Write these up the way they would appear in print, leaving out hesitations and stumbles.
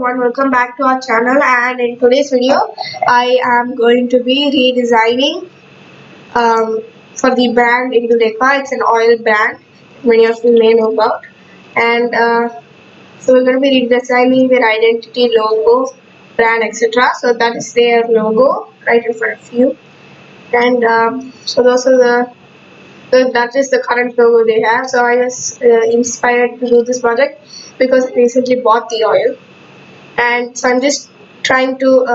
everyone, welcome back to our channel, and in today's video I am going to be redesigning for the brand Indulekha. It's an oil brand many of you may know about, and so we're going to be redesigning their identity, logo, brand, etc. So that is their logo right in front of you, and so those are that is the current logo they have. So I was inspired to do this project because I recently bought the oil, and so I'm just trying to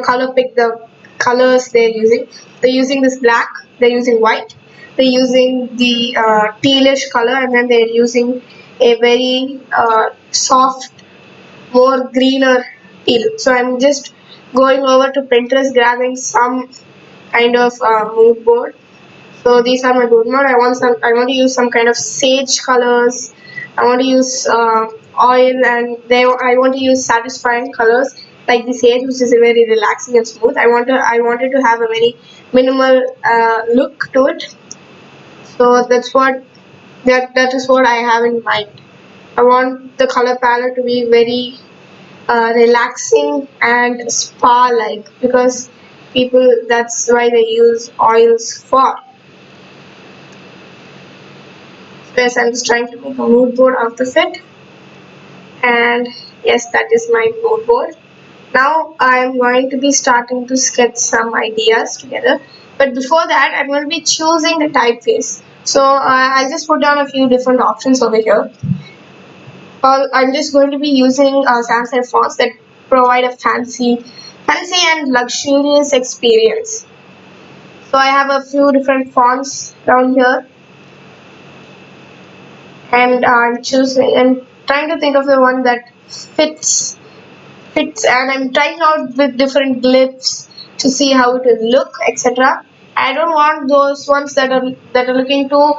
color pick the colors they're using. They're using this black, they're using white, they're using the tealish color, and then they're using a very soft, more greener teal. So I'm just going over to Pinterest, grabbing some kind of mood board. So these are my mood board. I want to use some kind of sage colors. I want to use oil, and I want to use satisfying colors like the sage, which is very relaxing and smooth. I wanted to have a very minimal look to it. So that is what I have in mind. I want the color palette to be very relaxing and spa like, because people, that's why they use oils for. Yes, I'm just trying to make a mood board out of it, and yes, that is my mood board. Now I'm going to be starting to sketch some ideas together, but before that I'm going to be choosing the typeface. So I just put down a few different options over here. I'm just going to be using Samsung fonts that provide a fancy and luxurious experience. So I have a few different fonts down here, and I'm choosing and trying to think of the one that fits, and I'm trying out with different glyphs to see how it will look, etc. I don't want those ones that are looking too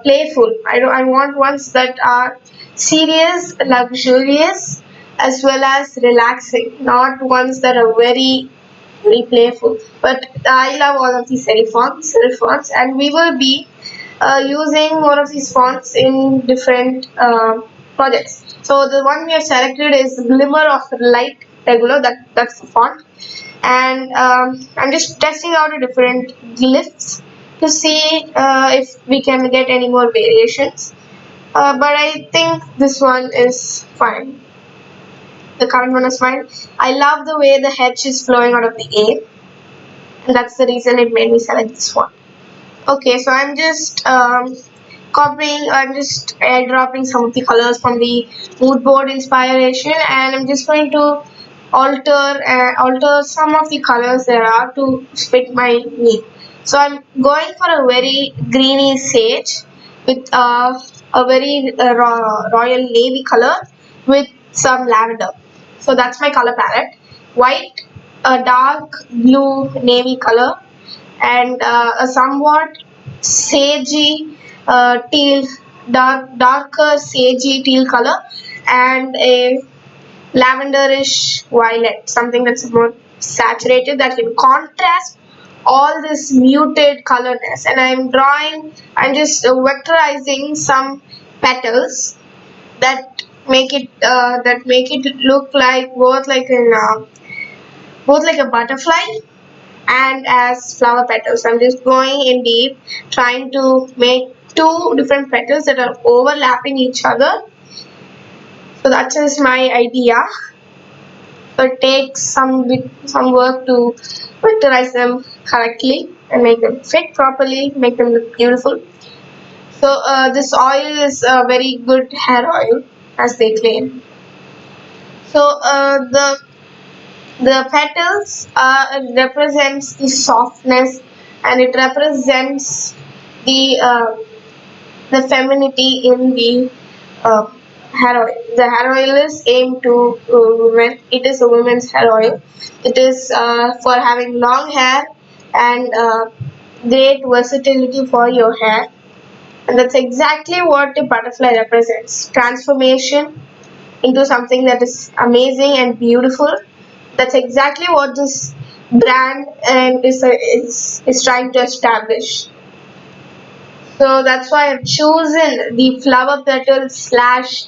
playful. I want ones that are serious, luxurious, as well as relaxing, not ones that are very playful. But I love all of these serif fonts, and we will be using one of these fonts in different projects. So the one we have selected is Glimmer of Light Regular. That's the font, and I'm just testing out a different glyphs to see if we can get any more variations. But I think this one is fine. The current one is fine. I love the way the H is flowing out of the A, and that's the reason it made me select this one. Okay, so I'm just copying, I'm just airdropping some of the colors from the mood board inspiration, and I'm just going to alter some of the colors there are to fit my need. So I'm going for a very greeny sage with a very royal navy color with some lavender. So that's my color palette. White, a dark blue navy color, and a somewhat sagey teal, darker sagey teal color, and a lavenderish violet, something that's more saturated, that can contrast all this muted colorness. And I'm just vectorizing some petals that make it look like both like a butterfly and as flower petals. I'm just going in deep, trying to make two different petals that are overlapping each other. So that is my idea. So it takes some work to vectorize them correctly and make them fit properly, make them look beautiful. So this oil is a very good hair oil, as they claim. So the petals represents the softness, and it represents the femininity in the hair oil. The hair oil is aimed to women. It is a women's hair oil. It is for having long hair and great versatility for your hair. And that's exactly what a butterfly represents. Transformation into something that is amazing and beautiful. That's exactly what this brand is trying to establish. So that's why I've chosen the flower petal slash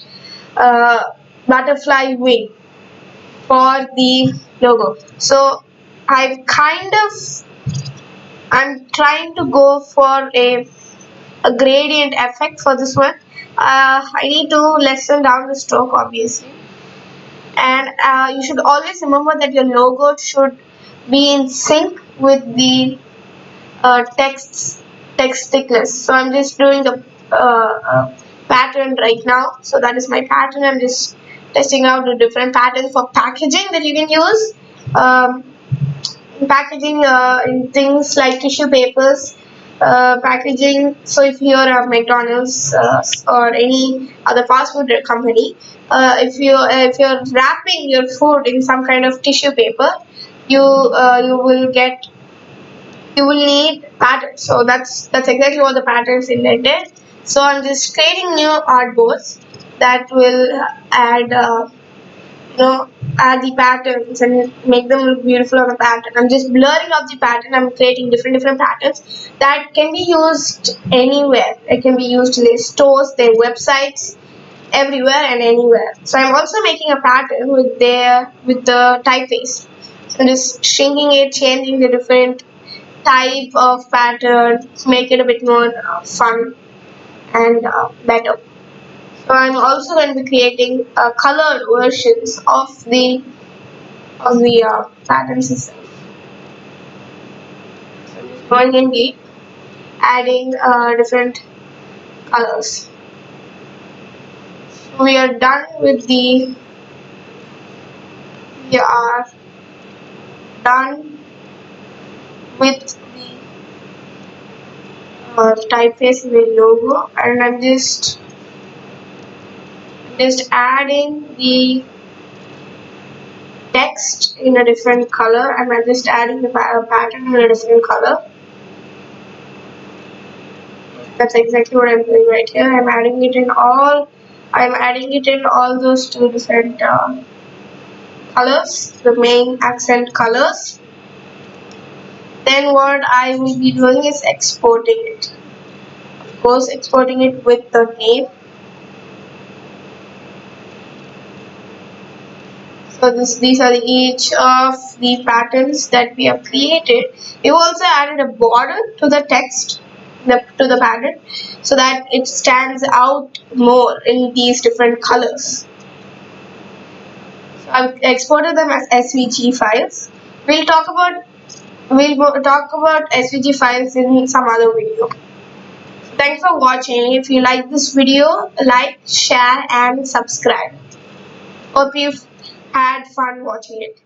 butterfly wing. for the logo. So I'm trying to go for a gradient effect for this one. I need to lessen down the stroke, obviously, and you should always remember that your logo should be in sync with the text thickness. So I'm just doing a pattern right now. So that is my pattern. I'm just testing out the different patterns for packaging that you can use. Packaging in things like tissue papers, packaging. So if you're a McDonald's or any other fast food company, if you're wrapping your food in some kind of tissue paper, you will need patterns. So that's exactly what the patterns intended. So I'm just creating new artboards that will add add the patterns and make them look beautiful on the pattern. I'm just blurring out the pattern. I'm creating different patterns that can be used anywhere. It can be used in their stores, their websites, everywhere and anywhere. So I'm also making a pattern with the typeface. So I'm just shrinking it, changing the different type of pattern to make it a bit more fun and better. So I'm also going to be creating colored versions of the patterns itself. So I'm just going in deep, adding different colors. So we are done with we are done with the typeface in the logo, and I'm just adding the text in a different color, and I'm just adding the pattern in a different color. That's exactly what I'm doing right here. I'm adding it in all those two different colors, the main accent colors. Then what I will be doing is exporting it. Of course, exporting it with the name. So these are each of the patterns that we have created. We've also added a border to the text, to the pattern, so that it stands out more in these different colors. So I've exported them as SVG files. We'll talk about SVG files in some other video. Thanks for watching. If you like this video, like, share and subscribe. Hope you've had fun watching it.